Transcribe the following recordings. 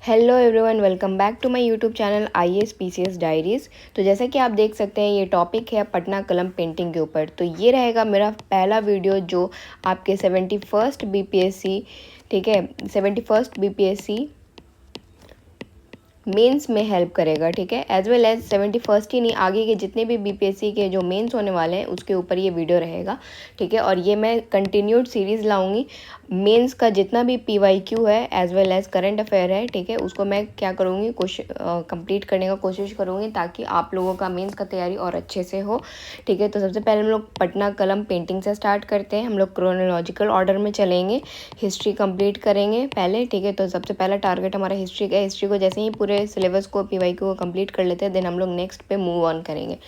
Hello everyone, welcome back to my YouTube channel IAS PCS diaries. तो जैसा कि आप देख सकते हैं, ये टॉपिक है पटना कलम पेंटिंग के ऊपर। तो ये रहेगा मेरा पहला वीडियो जो आपके 71st बीपीएससी, ठीक है, 71st बीपीएससी मेंस में हेल्प करेगा, ठीक है। एज वेल एज 71st ही नहीं, आगे के जितने भी बीपीएससी के जो मेंस होने वाले हैं उसके ऊपर ये वीडियो रहेगा, ठीक है। और ये मैं कंटिन्यूड सीरीज़ लाऊंगी। मेंस का जितना भी पीवाईक्यू है as well as current affair है, ठीक है, उसको मैं क्या करूँगी, कंप्लीट करने का कोशिश करूँगी ताकि आप लोगों का मेंस का तैयारी और अच्छे से हो, ठीक है। तो सबसे पहले हम लोग पटना कलम पेंटिंग से स्टार्ट करते हैं। हम लोग क्रोनोलॉजिकल ऑर्डर में चलेंगे, हिस्ट्री कंप्लीट करेंगे पहले, ठीक है। तो सबसे पहला टारगेट हमारा हिस्ट्री का है। हिस्ट्री को जैसे ही पूरे सिलेबस को पीवाईक्यू को कंप्लीट कर लेते हैं, देन हम लोग नेक्स्ट पे मूव ऑन करेंगे।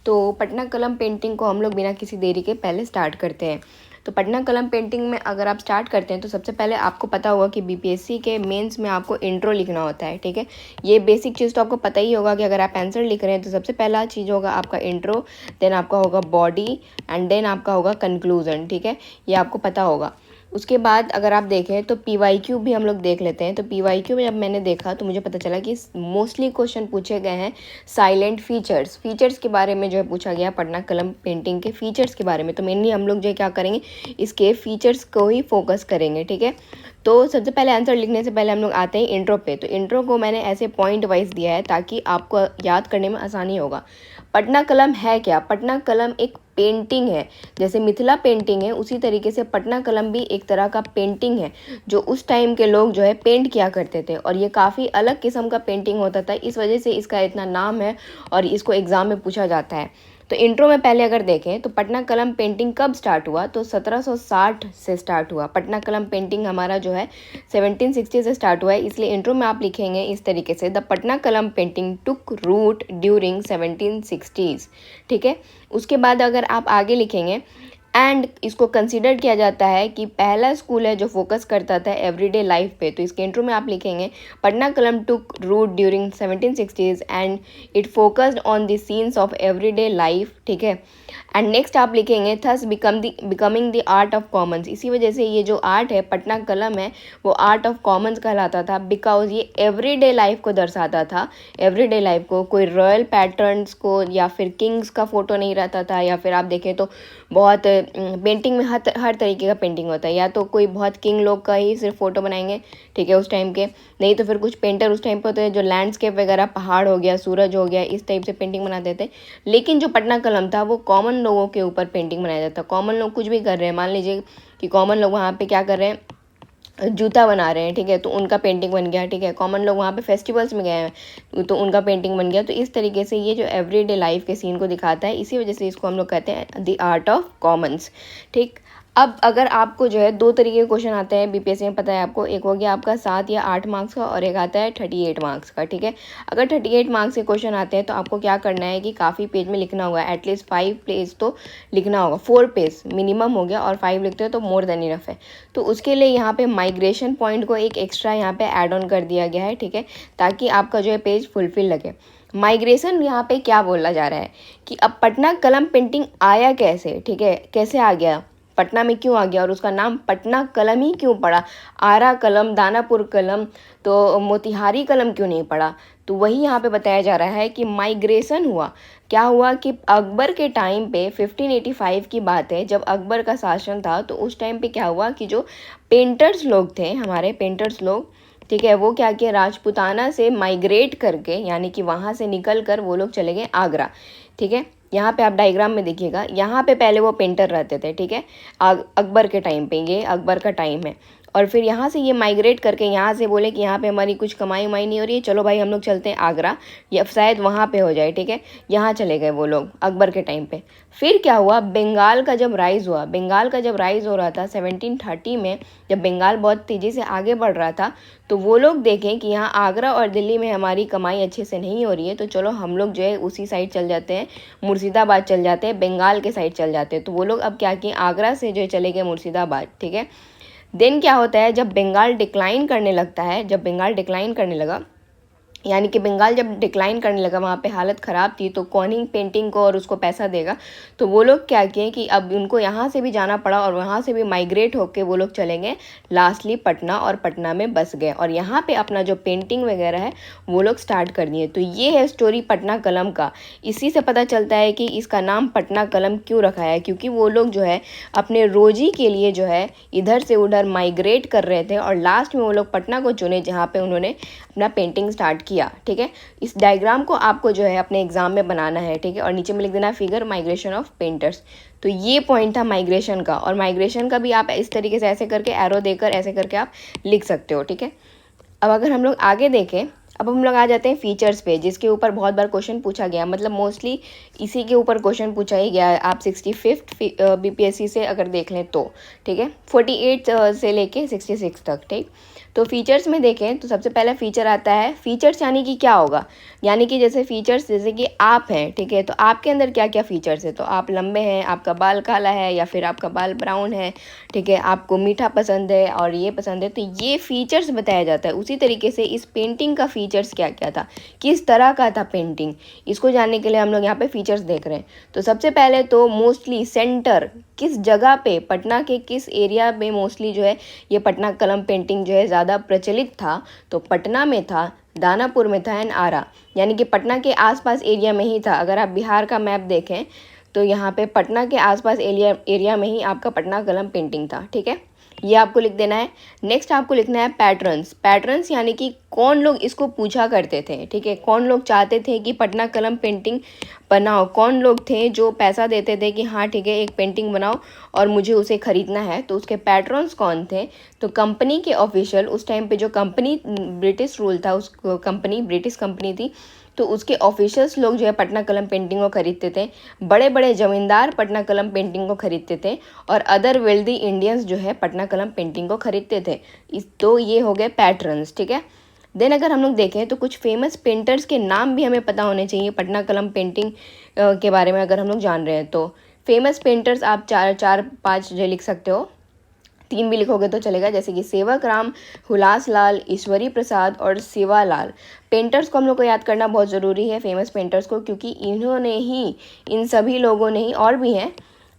तो पटना कलम पेंटिंग को हम लोग बिना किसी देरी के पहले स्टार्ट करते हैं। तो पटना कलम पेंटिंग में अगर आप स्टार्ट करते हैं तो सबसे पहले आपको पता होगा कि बीपीएससी के मेंस में आपको इंट्रो लिखना होता है, ठीक है। ये बेसिक चीज़ तो आपको पता ही होगा कि अगर आप आंसर लिख रहे हैं तो सबसे पहला चीज़ होगा आपका इंट्रो, देन आपका होगा बॉडी एंड देन आपका होगा कंक्लूजन, ठीक है। ये आपको पता होगा। उसके बाद अगर आप देखें तो पीवाईक्यू भी हम लोग देख लेते हैं। तो पीवाईक्यू में जब मैंने देखा तो मुझे पता चला कि मोस्टली क्वेश्चन पूछे गए हैं साइलेंट फीचर्स के बारे में, जो है पूछा गया पटना कलम पेंटिंग के फीचर्स के बारे में। तो मेनली हम लोग जो है क्या करेंगे, इसके फीचर्स को ही फोकस करेंगे, ठीक है। तो सबसे पहले आंसर लिखने से पहले हम लोग आते हैं इंट्रो पे। तो इंट्रो को मैंने ऐसे पॉइंट वाइज दिया है ताकि आपको याद करने में आसानी होगा। पटना कलम है क्या? पटना कलम एक पेंटिंग है। जैसे मिथिला पेंटिंग है, उसी तरीके से पटना कलम भी एक तरह का पेंटिंग है जो उस टाइम के लोग जो है पेंट किया करते थे, और ये काफ़ी अलग किस्म का पेंटिंग होता था। इस वजह से इसका इतना नाम है और इसको एग्ज़ाम में पूछा जाता है। तो इंट्रो में पहले अगर देखें तो पटना कलम पेंटिंग कब स्टार्ट हुआ, तो 1760 से स्टार्ट हुआ। पटना कलम पेंटिंग हमारा जो है 1760 से स्टार्ट हुआ है, इसलिए इंट्रो में आप लिखेंगे इस तरीके से, द पटना कलम पेंटिंग टुक रूट ड्यूरिंग 1760s, ठीक है। उसके बाद अगर आप आगे लिखेंगे एंड इसको कंसिडर किया जाता है कि पहला स्कूल है जो फोकस करता था एवरीडे लाइफ पे। तो इसके इंट्रो में आप लिखेंगे Patna Kalam took root during 1760s and it focused on the scenes of everyday life, ठीक है। एंड नेक्स्ट आप लिखेंगे thus becoming the art of commons. इसी वजह से ये जो आर्ट है पटना कलम है वो आर्ट ऑफ कॉमन्स कहलाता था, बिकॉज ये एवरीडे लाइफ को दर्शाता था। एवरीडे लाइफ को, कोई रॉयल पैटर्न्स को या फिर किंग्स का फोटो नहीं रहता था, या फिर आप देखें तो बहुत पेंटिंग में हर तरीके का पेंटिंग होता है। या तो कोई बहुत किंग लोग का ही सिर्फ फोटो बनाएंगे, ठीक है, उस टाइम के, नहीं तो फिर कुछ पेंटर उस टाइम पे होते हैं जो लैंडस्केप वगैरह, पहाड़ हो गया, सूरज हो गया, इस टाइप से पेंटिंग बनाते थे। लेकिन जो पटना कलम था वो कॉमन लोगों के ऊपर पेंटिंग बनाया जाता है। कॉमन लोग कुछ भी कर रहे हैं, मान लीजिए कि कॉमन लोग वहाँ पे क्या कर रहे हैं, जूता बना रहे हैं, ठीक है, तो उनका पेंटिंग बन गया, ठीक है। कॉमन लोग वहाँ पे फेस्टिवल्स में गए हैं तो उनका पेंटिंग बन गया। तो इस तरीके से ये जो एवरीडे लाइफ के सीन को दिखाता है, इसी वजह से इसको हम लोग कहते हैं द आर्ट ऑफ कॉमन्स, ठीक। अब अगर आपको जो है दो तरीके के क्वेश्चन आते हैं बीपीएससी में, पता है आपको, एक हो गया आपका 7 या 8 मार्क्स का और एक आता है 38 मार्क्स का, ठीक है। अगर 38 मार्क्स के क्वेश्चन आते हैं तो आपको क्या करना है कि काफ़ी पेज में लिखना होगा, एटलीस्ट 5 पेज तो लिखना होगा, 4 पेज मिनिमम हो गया, और 5 लिखते हो तो मोर देन इनफ है। तो उसके लिए यहाँ पे माइग्रेशन पॉइंट को एक एक्स्ट्रा यहाँ पे ऐड ऑन कर दिया गया है, ठीक है, ताकि आपका जो है पेज फुलफिल लगे। माइग्रेशन यहाँ पे क्या बोला जा रहा है कि अब पटना कलम पेंटिंग आया कैसे, ठीक है, कैसे आ गया, पटना में क्यों आ गया, और उसका नाम पटना कलम ही क्यों पड़ा, आरा कलम, दानापुर कलम, तो मोतिहारी कलम क्यों नहीं पड़ा। तो वही यहाँ पे बताया जा रहा है कि माइग्रेशन हुआ। क्या हुआ कि अकबर के टाइम पे 1585 की बात है, जब अकबर का शासन था, तो उस टाइम पे क्या हुआ कि जो पेंटर्स लोग थे, हमारे पेंटर्स लोग, ठीक है, वो क्या किया, राजपूताना से माइग्रेट करके, यानी कि वहाँ से निकल कर वो लोग चले गए आगरा, ठीक है। यहाँ पे आप डायग्राम में देखिएगा, यहाँ पे पहले वो पेंटर रहते थे, ठीक है, अकबर के टाइम पे, ये अकबर का टाइम है। और फिर यहाँ से ये माइग्रेट करके यहाँ से बोले कि यहाँ पे हमारी कुछ कमाई उमाई नहीं हो रही है, चलो भाई हम लोग चलते हैं आगरा, या शायद वहाँ पे हो जाए, ठीक है। यहाँ चले गए वो लोग अकबर के टाइम पे। फिर क्या हुआ, बंगाल का जब राइज हुआ, बंगाल का जब राइज हो रहा था 1730 में, जब बंगाल बहुत तेज़ी से आगे बढ़ रहा था, तो वो लोग देखें कि यहाँ आगरा और दिल्ली में हमारी कमाई अच्छे से नहीं हो रही है, तो चलो हम लोग जो है उसी साइड चल जाते हैं, मुर्शिदाबाद चल जाते हैं, बंगाल के साइड चल जाते हैं। तो वो लोग अब क्या किए, आगरा से जो है चले गए मुर्शिदाबाद, ठीक है। देन क्या होता है, जब बंगाल डिक्लाइन करने लगता है, जब बंगाल डिक्लाइन करने लगा यानी कि बंगाल जब डिक्लाइन करने लगा, वहाँ पे हालत ख़राब थी, तो कौन ही पेंटिंग को और उसको पैसा देगा। तो वो लोग क्या किए कि अब उनको यहाँ से भी जाना पड़ा और वहाँ से भी माइग्रेट होके वो लोग चले गए लास्टली पटना, और पटना में बस गए और यहाँ पे अपना जो पेंटिंग वगैरह है वो लोग स्टार्ट कर दिए। तो ये है स्टोरी पटना कलम का। इसी से पता चलता है कि इसका नाम पटना कलम क्यों रखा है, क्योंकि वो लोग जो है अपने रोजी के लिए जो है इधर से उधर माइग्रेट कर रहे थे और लास्ट में वो लोग पटना को चुने, जहाँ पे उन्होंने अपना पेंटिंग स्टार्ट किया। ठीक है, इस डायग्राम को आपको जो है अपने एग्जाम में बनाना है। ठीक है, और नीचे में लिख देना फिगर माइग्रेशन ऑफ पेंटर्स। तो ये पॉइंट था माइग्रेशन का, और माइग्रेशन का भी आप इस तरीके से ऐसे करके एरो देकर ऐसे करके आप लिख सकते हो। ठीक है, अब अगर हम लोग आगे देखें, अब हम लोग आ जाते हैं फीचर्स पे, जिसके ऊपर बहुत बार क्वेश्चन पूछा गया, मतलब मोस्टली इसी के ऊपर क्वेश्चन पूछा ही गया है। आप 65th बीपीएससी से अगर देख लें तो ठीक है, 48 से लेके 66 तक। ठीक, तो फीचर्स में देखें तो सबसे पहला फीचर आता है फीचर्स, यानी कि क्या होगा, यानी कि जैसे फीचर्स जैसे कि आप हैं। ठीक है, तो आपके अंदर क्या क्या फीचर्स है, तो आप लंबे हैं, आपका बाल काला है या फिर आपका बाल ब्राउन है। ठीक है, आपको मीठा पसंद है और ये पसंद है, तो ये फीचर्स बताया जाता है। उसी तरीके से इस पेंटिंग का फीचर्स क्या क्या था, किस तरह का था पेंटिंग, इसको जानने के लिए हम लोग यहाँ पे फीचर्स देख रहे हैं। तो सबसे पहले तो मोस्टली सेंटर, किस जगह पे, पटना के किस एरिया में मोस्टली जो है ये पटना कलम पेंटिंग जो है ज़्यादा प्रचलित था, तो पटना में था, दानापुर में था एंड आरा, यानी कि पटना के आसपास एरिया में ही था। अगर आप बिहार का मैप देखें तो यहाँ पे पटना के आसपास एरिया में ही आपका पटना कलम पेंटिंग था। ठीक है, ये आपको लिख देना है। नेक्स्ट आपको लिखना है पैटर्न्स। पैटर्न्स यानी कि कौन लोग इसको पूछा करते थे। ठीक है, कौन लोग चाहते थे कि पटना कलम पेंटिंग बनाओ, कौन लोग थे जो पैसा देते थे कि हाँ ठीक है एक पेंटिंग बनाओ और मुझे उसे ख़रीदना है, तो उसके पैटर्न्स कौन थे। तो कंपनी के ऑफिशियल, उस टाइम पे जो कंपनी ब्रिटिश रूल था, उस कंपनी ब्रिटिश कंपनी थी, तो उसके ऑफिशियल्स लोग जो है पटना कलम पेंटिंग को खरीदते थे। बड़े बड़े ज़मींदार पटना कलम पेंटिंग को खरीदते थे और अदर वेल्दी इंडियंस जो है पटना कलम पेंटिंग को खरीदते थे। तो ये हो गए पैटर्न्स। ठीक है, देन अगर हम लोग देखें तो कुछ फेमस पेंटर्स के नाम भी हमें पता होने चाहिए पटना कलम पेंटिंग के बारे में अगर हम लोग जान रहे हैं। तो फेमस पेंटर्स आप 4-5 जो लिख सकते हो, 3 भी लिखोगे तो चलेगा, जैसे कि सेवक राम, हुलास लाल, ईश्वरी प्रसाद और सेवालाल। पेंटर्स को हम लोग को याद करना बहुत ज़रूरी है, फेमस पेंटर्स को, क्योंकि इन्होंने ही, इन सभी लोगों ने ही, और भी हैं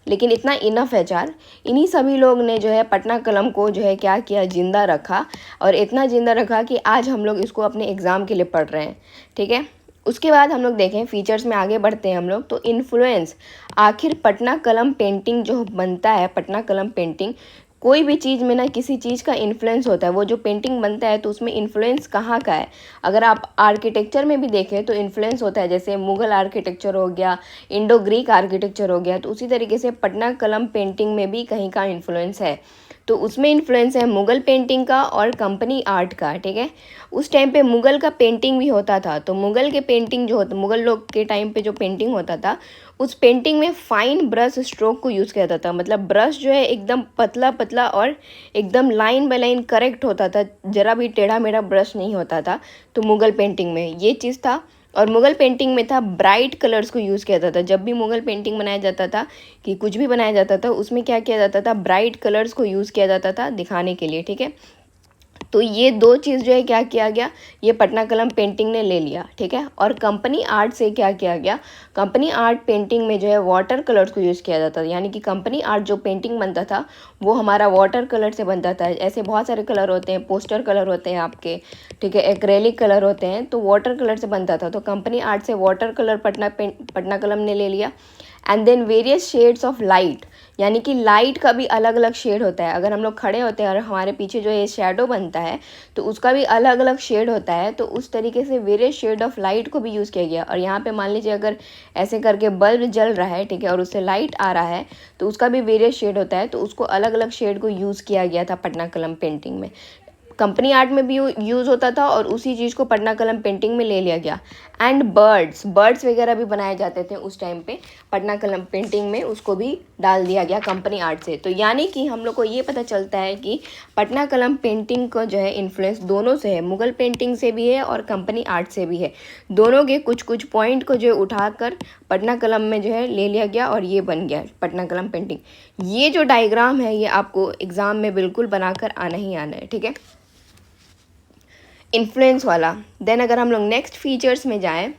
लेकिन इतना इनफ है 4, इन्हीं सभी लोग ने जो है पटना कलम को जो है क्या किया, जिंदा रखा, और इतना जिंदा रखा कि आज हम लोग इसको अपने एग्ज़ाम के लिए पढ़ रहे हैं। ठीक है, उसके बाद हम लोग देखें फीचर्स में आगे बढ़ते हैं हम लोग, तो इन्फ्लुएंस। आखिर पटना कलम पेंटिंग जो बनता है, पटना कलम पेंटिंग, कोई भी चीज़ में ना किसी चीज़ का इन्फ्लुएंस होता है। वो जो पेंटिंग बनता है तो उसमें इन्फ्लुएंस कहाँ का है, अगर आप आर्किटेक्चर में भी देखें तो इन्फ्लुएंस होता है, जैसे मुग़ल आर्किटेक्चर हो गया, इंडो ग्रीक आर्किटेक्चर हो गया, तो उसी तरीके से पटना कलम पेंटिंग में भी कहीं का इन्फ्लुएंस है। तो उसमें इन्फ्लुएंस है मुग़ल पेंटिंग का और कंपनी आर्ट का। ठीक है, उस टाइम पे मुग़ल का पेंटिंग भी होता था, तो मुग़ल के पेंटिंग जो होता, मुग़ल लोग के टाइम पे जो पेंटिंग होता था, उस पेंटिंग में फाइन ब्रश स्ट्रोक को यूज़ किया जाता था। मतलब ब्रश जो है एकदम पतला पतला और एकदम लाइन बाय लाइन करेक्ट होता था, ज़रा भी टेढ़ा मेढ़ा ब्रश नहीं होता था। तो मुग़ल पेंटिंग में ये चीज़ था। और मुग़ल पेंटिंग में था ब्राइट कलर्स को यूज़ किया जाता था। जब भी मुग़ल पेंटिंग बनाया जाता था, कि कुछ भी बनाया जाता था, उसमें क्या किया जाता था, ब्राइट कलर्स को यूज़ किया जाता था दिखाने के लिए। ठीक है, तो ये 2 चीज़ जो है क्या किया गया, ये पटना कलम पेंटिंग ने ले लिया। ठीक है, और कंपनी आर्ट से क्या किया गया, कंपनी आर्ट पेंटिंग में जो है वाटर कलर्स को यूज़ किया जाता था। यानी कि कंपनी आर्ट जो पेंटिंग बनता था वो हमारा वाटर कलर से बनता था। ऐसे बहुत सारे कलर होते हैं, पोस्टर कलर होते हैं आपके, ठीक है, एक्रेलिक कलर होते हैं, तो वाटर कलर से बनता था। तो कंपनी आर्ट से वाटर कलर पटना कलम ने ले लिया। And then various shades of light, यानी कि लाइट का भी अलग अलग शेड होता है। अगर हम लोग खड़े होते हैं और हमारे पीछे जो ये शेडो बनता है तो उसका भी अलग अलग शेड होता है। तो उस तरीके से वेरियस शेड ऑफ लाइट को भी यूज़ किया गया। और यहाँ पे मान लीजिए अगर ऐसे करके बल्ब जल रहा है, ठीक है, और उससे लाइट आ रहा है, तो उसका भी वेरियस शेड होता है, तो उसको अलग अलग शेड को यूज़ किया गया था पटना कलम पेंटिंग में। कंपनी आर्ट में भी यूज़ होता था और उसी चीज़ को पटना कलम पेंटिंग में ले लिया गया। एंड बर्ड्स वगैरह भी बनाए जाते थे उस टाइम पे, पटना कलम पेंटिंग में उसको भी डाल दिया गया कंपनी आर्ट से। तो यानी कि हम लोग को ये पता चलता है कि पटना कलम पेंटिंग को जो है इन्फ्लुएंस दोनों से है, मुग़ल पेंटिंग से भी है और कंपनी आर्ट से भी है। दोनों के कुछ कुछ पॉइंट को जो है उठाकर पटना कलम में जो है ले लिया गया और ये बन गया पटना कलम पेंटिंग। ये जो डायग्राम है ये आपको एग्ज़ाम में बिल्कुल बनाकर आना ही आना है। ठीक है, इन्फ्लुएंस वाला। देन अगर हम लोग नेक्स्ट फीचर्स में जाएं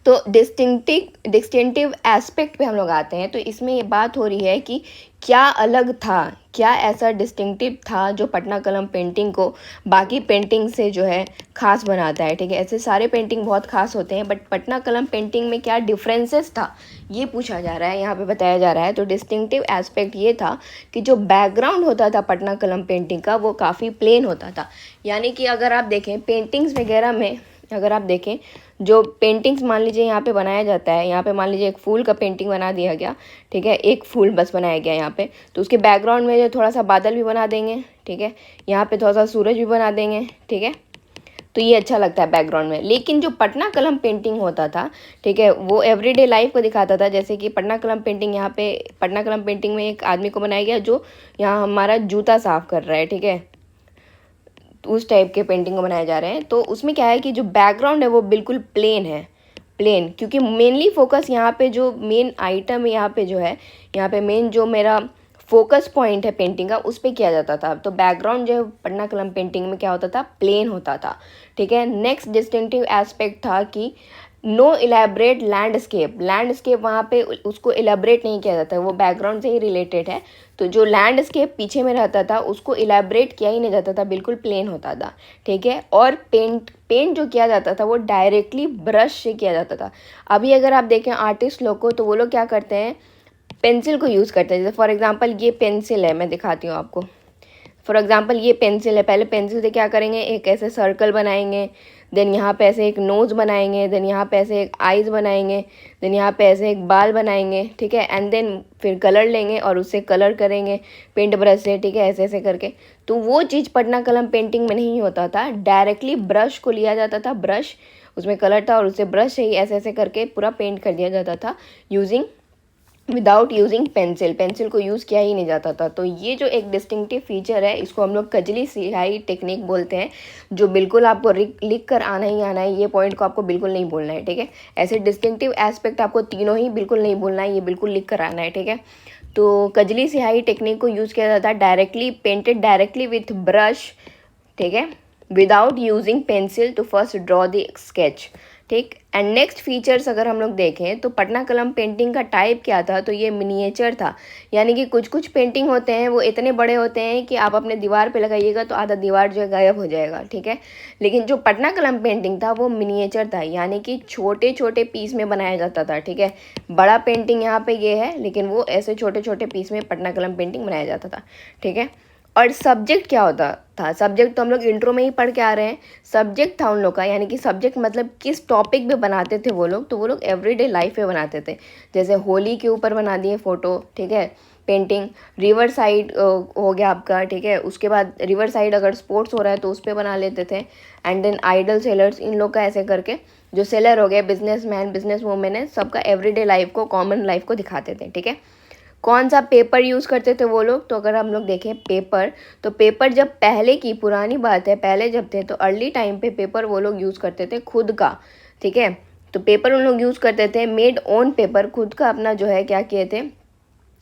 तो डिस्टिंक्टिव एस्पेक्ट पे हम लोग आते हैं। तो इसमें ये बात हो रही है कि क्या अलग था, क्या ऐसा डिस्टिंक्टिव था जो पटना कलम पेंटिंग को बाकी पेंटिंग से जो है ख़ास बनाता है। ठीक है, ऐसे सारे पेंटिंग बहुत ख़ास होते हैं, बट पटना कलम पेंटिंग में क्या डिफरेंसेस था ये पूछा जा रहा है, यहाँ पे बताया जा रहा है। तो डिस्टिंक्टिव एस्पेक्ट ये था कि जो बैकग्राउंड होता था पटना कलम पेंटिंग का वो काफ़ी प्लेन होता था। यानी कि अगर आप देखें पेंटिंग्स वगैरह में, अगर आप देखें जो पेंटिंग्स मान लीजिए यहाँ पे बनाया जाता है, यहाँ पे मान लीजिए एक फूल का पेंटिंग बना दिया गया, ठीक है, एक फूल बस बनाया गया यहाँ पे, तो उसके बैकग्राउंड में जो थोड़ा सा बादल भी बना देंगे, ठीक है, यहाँ पे थोड़ा सा सूरज भी बना देंगे, ठीक है, तो ये अच्छा लगता है बैकग्राउंड में। लेकिन जो पटना कलम पेंटिंग होता था, ठीक है, वो एवरीडे लाइफ को दिखाता था। जैसे कि पटना कलम पेंटिंग, यहाँ पे पटना कलम पेंटिंग में एक आदमी को बनाया गया जो यहाँ हमारा जूता साफ कर रहा है, ठीक है, उस टाइप के पेंटिंग को बनाए जा रहे हैं। तो उसमें क्या है कि जो बैकग्राउंड है वो बिल्कुल प्लेन है, प्लेन, क्योंकि मेनली फोकस यहाँ पे जो मेन आइटम है, यहाँ पे जो है, यहाँ पे मेन जो मेरा फोकस पॉइंट है पेंटिंग का उस पर किया जाता था। तो बैकग्राउंड जो है पटना कलम पेंटिंग में क्या होता था, प्लेन होता था। ठीक है, नेक्स्ट डिस्टिंक्टिव एस्पेक्ट था कि नो इलेबरेट लैंडस्केप। लैंडस्केप वहाँ पे उसको इलेबरेट नहीं किया जाता, वो बैकग्राउंड से ही रिलेटेड है। तो जो लैंडस्केप पीछे में रहता था उसको इलेबरेट किया ही नहीं जाता था, बिल्कुल प्लेन होता था। ठीक है, और पेंट जो किया जाता था वो डायरेक्टली ब्रश से किया जाता था। अभी अगर आप देखें आर्टिस्ट लोग को, तो वो लोग क्या करते हैं, पेंसिल को यूज़ करते हैं। जैसे फॉर एग्जांपल ये पेंसिल है, मैं दिखाती हूँ आपको। फॉर एग्जांपल ये पेंसिल है, पहले पेंसिल से क्या करेंगे, एक ऐसे सर्कल बनाएंगे, देन यहाँ पे ऐसे एक नोज़ बनाएंगे, देन यहाँ पे ऐसे एक आइज़ बनाएंगे, देन यहाँ पे ऐसे एक बाल बनाएंगे, ठीक है, एंड देन फिर कलर लेंगे और उससे कलर करेंगे पेंट ब्रश से, ठीक है, ऐसे ऐसे करके। तो वो चीज़ पटना कलम पेंटिंग में नहीं होता था, डायरेक्टली ब्रश को लिया जाता था, ब्रश उसमें कलर था और उससे ब्रश से ही ऐसे ऐसे करके पूरा पेंट कर दिया जाता था विदाउट यूजिंग पेंसिल। पेंसिल को यूज़ किया ही नहीं जाता था। तो ये जो एक डिस्टिंक्टिव फीचर है इसको हम लोग कजली सिहाई टेक्निक बोलते हैं, जो बिल्कुल आपको लिख कर आना ही आना है, ये पॉइंट को आपको बिल्कुल नहीं भूलना है। ठीक है, ऐसे डिस्टिंक्टिव एस्पेक्ट आपको तीनों ही बिल्कुल नहीं भूलना है, ये बिल्कुल लिख कर आना है। ठीक है, तो कजली सिहाई टेक्निक को यूज़ किया जाता है directly, painted directly with brush, ठीक है, without using pencil to first draw the sketch. ठीक, एंड नेक्स्ट फीचर्स अगर हम लोग देखें तो पटना कलम पेंटिंग का टाइप क्या था, तो ये मिनिएचर था। यानी कि कुछ कुछ पेंटिंग होते हैं वो इतने बड़े होते हैं कि आप अपने दीवार पे लगाइएगा तो आधा दीवार जो है गायब हो जाएगा। ठीक है, लेकिन जो पटना कलम पेंटिंग था वो मिनिएचर था, यानी कि छोटे छोटे पीस में बनाया जाता था। ठीक है, बड़ा पेंटिंग यहाँ पे ये है, लेकिन वो ऐसे छोटे छोटे पीस में पटना कलम पेंटिंग बनाया जाता था। ठीक है, और सब्जेक्ट क्या होता था, सब्जेक्ट तो हम लोग इंट्रो में ही पढ़ के आ रहे हैं। सब्जेक्ट था उन लोग का, यानी कि सब्जेक्ट मतलब किस टॉपिक पे बनाते थे वो लोग, तो वो लोग एवरीडे लाइफ पे बनाते थे। जैसे होली के ऊपर बना दिए फ़ोटो, ठीक है, पेंटिंग, रिवर साइड हो गया आपका, ठीक है, उसके बाद रिवर साइड अगर स्पोर्ट्स हो रहा है तो उस पर बना लेते थे। एंड देन आइडल सेलर्स, इन लोग का ऐसे करके, जो सेलर हो गए, बिजनेस मैन, बिजनेस वूमेन है, सबका एवरीडे लाइफ को, कॉमन लाइफ को दिखाते थे। ठीक है, कौन सा पेपर यूज़ करते थे वो लोग, तो अगर हम लोग देखें पेपर, तो पेपर जब पहले की पुरानी बात है, पहले जब थे तो अर्ली टाइम पे पेपर वो लोग यूज़ करते थे खुद का। ठीक है, तो पेपर उन लोग यूज़ करते थे मेड ओन पेपर, खुद का अपना जो है क्या किए थे,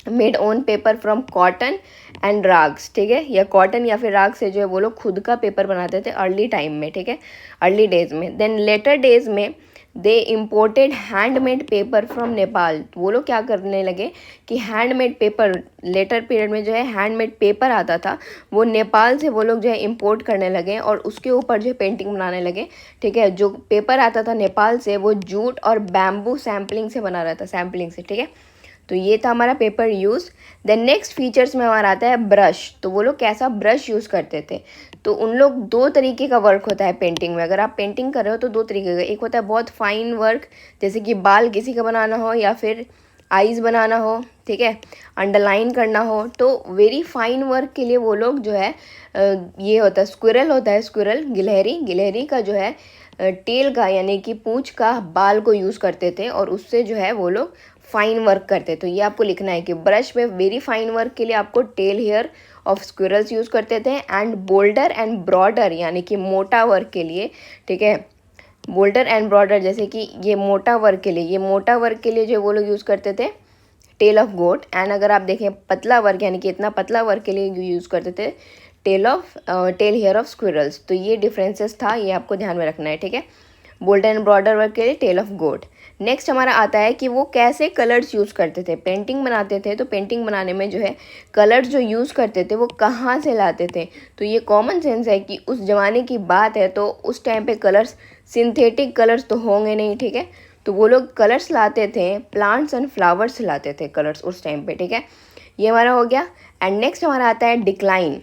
made own paper from cotton and ragas. ठीक है, या कॉटन या फिर राग से जो है वो लोग खुद का पेपर बनाते थे अर्ली टाइम में। ठीक है, अर्ली डेज में। देन लेटर डेज में they imported handmade paper from Nepal. वो लोग क्या करने लगे कि हैंडमेड पेपर, लेटर पीरियड में जो है हैंडमेड पेपर आता था वो नेपाल से वो लोग जो है इम्पोर्ट करने लगे और उसके ऊपर जो है पेंटिंग बनाने लगे। ठीक है, जो पेपर आता था नेपाल से वो जूट और बैम्बू सैम्पलिंग से बना रहता, सैम्पलिंग से। ठीक है, तो ये था हमारा paper use. Then next features में हमारा आता है ब्रश। तो वो लोग कैसा ब्रश यूज़ करते थे, तो उन लोग दो तरीके का वर्क होता है पेंटिंग में। अगर आप पेंटिंग कर रहे हो तो दो तरीके का, एक होता है बहुत फाइन वर्क, जैसे कि बाल किसी का बनाना हो या फिर आईज बनाना हो, ठीक है, अंडरलाइन करना हो, तो वेरी फाइन वर्क के लिए वो लोग जो है ये होता है स्क्विरल, होता है स्क्विरल, गिलहरी, गिलहरी का जो है टेल का, यानी कि पूंछ का बाल को यूज़ करते थे और उससे जो है वो लोग फाइन वर्क करते। तो ये आपको लिखना है कि ब्रश में वेरी फाइन वर्क के लिए आपको tail hair of squirrels use करते थे, एंड बोल्डर एंड ब्रॉडर, यानी कि मोटा वर्क के लिए, ठीक है, बोल्डर एंड ब्रॉडर, जैसे कि ये मोटा वर्क के लिए, ये मोटा वर्क के लिए जो वो लोग यूज़ करते थे टेल ऑफ गोट। एंड अगर आप देखें पतला वर्क, यानी कि इतना पतला वर्क के लिए यूज़ करते थे टेल हेयर ऑफ स्क्विरल्स। तो ये डिफरेंसेस था, ये आपको ध्यान में रखना है, ठीक है। बोल्ड एंड ब्रॉडर वर्क के लिए टेल ऑफ गोट। नेक्स्ट हमारा आता है कि वो कैसे कलर्स यूज़ करते थे। पेंटिंग बनाते थे तो पेंटिंग बनाने में जो है कलर्स जो यूज़ करते थे वो कहाँ से लाते थे। तो ये कॉमन सेंस है कि उस ज़माने की बात है तो उस टाइम पे कलर्स सिंथेटिक कलर्स तो होंगे नहीं, ठीक है। तो वो लोग कलर्स लाते थे, प्लांट्स एंड फ्लावर्स से लाते थे कलर्स उस टाइम पे, ठीक है। ये हमारा हो गया। एंड नेक्स्ट हमारा आता है डिक्लाइन।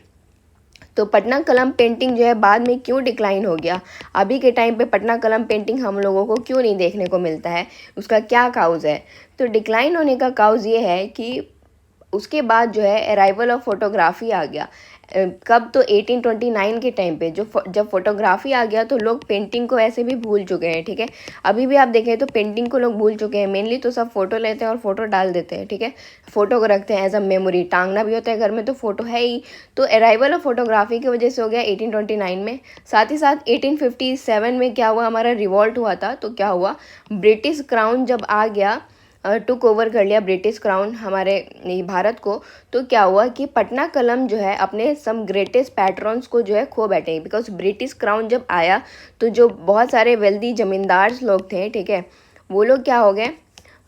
तो पटना कलम पेंटिंग जो है बाद में क्यों डिक्लाइन हो गया, अभी के टाइम पे पटना कलम पेंटिंग हम लोगों को क्यों नहीं देखने को मिलता है, उसका क्या काउज़ है। तो डिक्लाइन होने का काउज़ ये है कि उसके बाद जो है अराइवल ऑफ फोटोग्राफी आ गया। कब, तो 1829 के टाइम पे जब फोटोग्राफी आ गया तो लोग पेंटिंग को ऐसे भी भूल चुके हैं, ठीक है। अभी भी आप देखें तो पेंटिंग को लोग भूल चुके हैं। मेनली तो सब फोटो लेते हैं और फोटो डाल देते हैं, ठीक है। फोटो को रखते हैं एज अ मेमोरी, टांगना भी होता है घर में तो फोटो है ही। तो अराइवल ऑफ फोटोग्राफी की वजह से हो गया 1829 में। साथ ही साथ 1857 में क्या हुआ, हमारा रिवॉल्ट हुआ था। तो क्या हुआ, ब्रिटिश क्राउन जब आ गया, टुक ओवर कर लिया ब्रिटिश क्राउन हमारे भारत को, तो क्या हुआ कि पटना कलम जो है अपने सम ग्रेटेस्ट पैट्रॉन्स को जो है खो बैठे। बिकॉज ब्रिटिश क्राउन जब आया तो जो बहुत सारे वेल्दी ज़मींदार लोग थे, ठीक है, वो लोग क्या हो गए,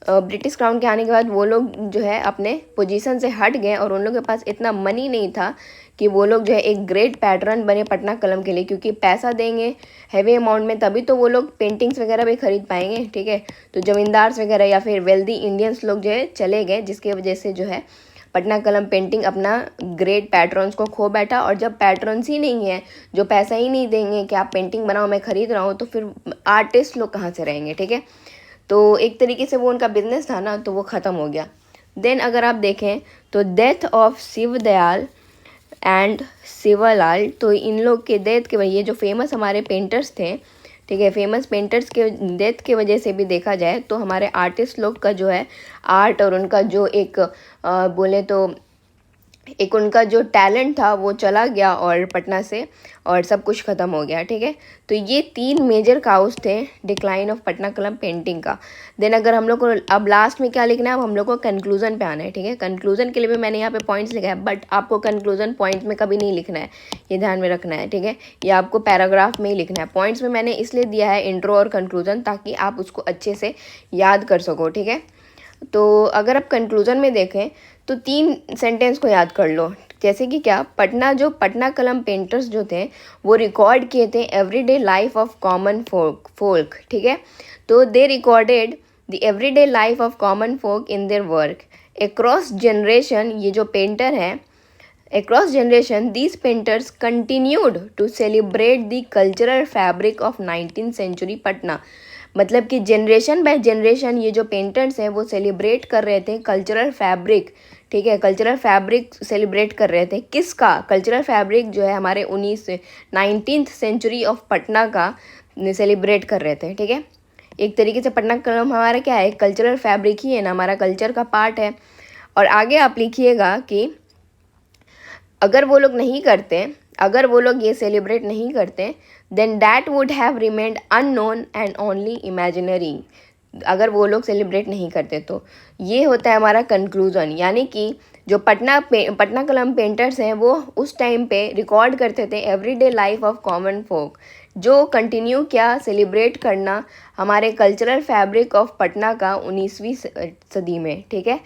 ब्रिटिश क्राउन के आने के बाद वो लोग जो है अपने पोजीशन से हट गए और उन लोगों के पास इतना मनी नहीं था कि वो लोग जो है एक ग्रेट पैटर्न बने पटना कलम के लिए, क्योंकि पैसा देंगे हैवी अमाउंट में तभी तो वो लोग पेंटिंग्स वगैरह भी खरीद पाएंगे, ठीक है। तो ज़मींदार्स वगैरह या फिर वेल्दी इंडियंस लोग जो है चले गए, जिसकी वजह से जो है पटना कलम पेंटिंग अपना ग्रेट पैटर्न्स को खो बैठा। और जब पैटर्न्स ही नहीं है, जो पैसा ही नहीं देंगे कि आप पेंटिंग बनाओ मैं खरीद रहा हूँ, तो फिर आर्टिस्ट लोग कहाँ से रहेंगे, ठीक है। तो एक तरीके से वो उनका बिजनेस था ना, तो वो ख़त्म हो गया। देन अगर आप देखें तो death of Shiv Dayal and Shivlal, तो इन लोग के डेथ के वजह, ये जो फेमस हमारे पेंटर्स थे, ठीक है, फेमस पेंटर्स के डेथ के वजह से भी देखा जाए तो हमारे आर्टिस्ट लोग का जो है आर्ट और उनका जो एक बोले तो एक उनका जो टैलेंट था वो चला गया और पटना से, और सब कुछ ख़त्म हो गया, ठीक है। तो ये 3 मेजर काउज थे डिक्लाइन ऑफ पटना कलम पेंटिंग का। देन अगर हम लोग को अब लास्ट में क्या लिखना है, अब हम लोग को कंक्लूजन पे आना है, ठीक है। कंक्लूजन के लिए भी मैंने यहाँ पे पॉइंट्स लिखा है, बट आपको कंक्लूजन पॉइंट्स में कभी नहीं लिखना है, ये ध्यान में रखना है, ठीक है। ये आपको पैराग्राफ में ही लिखना है। पॉइंट्स में मैंने इसलिए दिया है इंट्रो और कंक्लूजन, ताकि आप उसको अच्छे से याद कर सको, ठीक है। तो अगर आप कंक्लूजन में देखें तो 3 सेंटेंस को याद कर लो, जैसे कि क्या, पटना कलम पेंटर्स जो थे वो रिकॉर्ड किए थे everyday life of common folk, ठीक है। तो they recorded the everyday life of common folk in their work across generation. ये जो पेंटर हैं, across generation these painters continued to celebrate the cultural fabric of 19th century Patna. मतलब कि generation by generation ये जो पेंटर्स हैं वो celebrate कर रहे थे कल्चरल फैब्रिक, ठीक है। कल्चरल फैब्रिक सेलिब्रेट कर रहे थे, किसका, कल्चरल फैब्रिक जो है हमारे 19th सेंचुरी ऑफ पटना का सेलिब्रेट कर रहे थे, ठीक है। एक तरीके से पटना कलम हमारा क्या है, कल्चरल फैब्रिक ही है ना, हमारा कल्चर का पार्ट है। और आगे आप लिखिएगा कि अगर वो लोग नहीं करते, अगर वो लोग ये सेलिब्रेट नहीं करते, then that would have remained unknown and only imaginary. अगर वो लोग सेलिब्रेट नहीं करते तो ये होता है हमारा कंक्लूजन। यानी कि जो पटना कलम पेंटर्स हैं वो उस टाइम पे रिकॉर्ड करते थे एवरीडे लाइफ ऑफ कॉमन फोक, जो कंटिन्यू किया सेलिब्रेट करना हमारे कल्चरल फैब्रिक ऑफ पटना का 19वीं सदी में, ठीक है,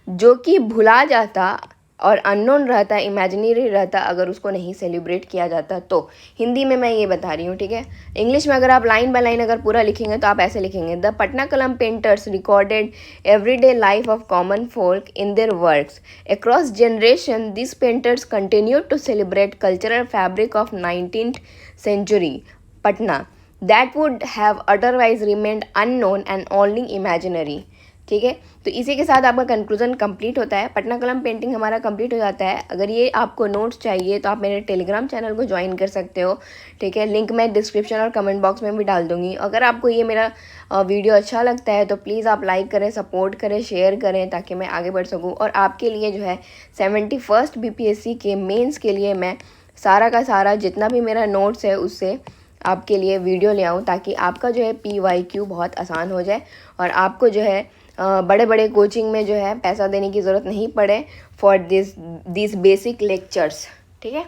जो कि भुला जाता और अननोन रहता, इमेजिनरी रहता अगर उसको नहीं सेलिब्रेट किया जाता। तो हिंदी में मैं ये बता रही हूँ, ठीक है। इंग्लिश में अगर आप लाइन बाय लाइन अगर पूरा लिखेंगे तो आप ऐसे लिखेंगे, the Patna Kalam painters recorded everyday life of common folk in their works across generation this painters continue to celebrate cultural fabric of 19th century Patna that would have otherwise remained unknown and only imaginary, ठीक है। तो इसी के साथ आपका conclusion complete होता है, पटना कलम पेंटिंग हमारा कंप्लीट हो जाता है। अगर ये आपको नोट्स चाहिए तो आप मेरे टेलीग्राम चैनल को ज्वाइन कर सकते हो, ठीक है। लिंक मैं डिस्क्रिप्शन और कमेंट बॉक्स में भी डाल दूंगी। अगर आपको ये मेरा वीडियो अच्छा लगता है तो प्लीज़ आप लाइक करें, सपोर्ट करें, शेयर करें, ताकि मैं आगे बढ़ सकूँ। और आपके लिए जो है 71st BPSC के मेंस के लिए मैं सारा का सारा जितना भी मेरा नोट्स है उससे आपके लिए वीडियो ले आऊँ, ताकि आपका जो है PYQ बहुत आसान हो जाए और आपको जो है बड़े बड़े कोचिंग में जो है पैसा देने की ज़रूरत नहीं पड़े फॉर दिस बेसिक लेक्चर्स, ठीक है।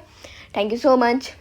Thank you so much.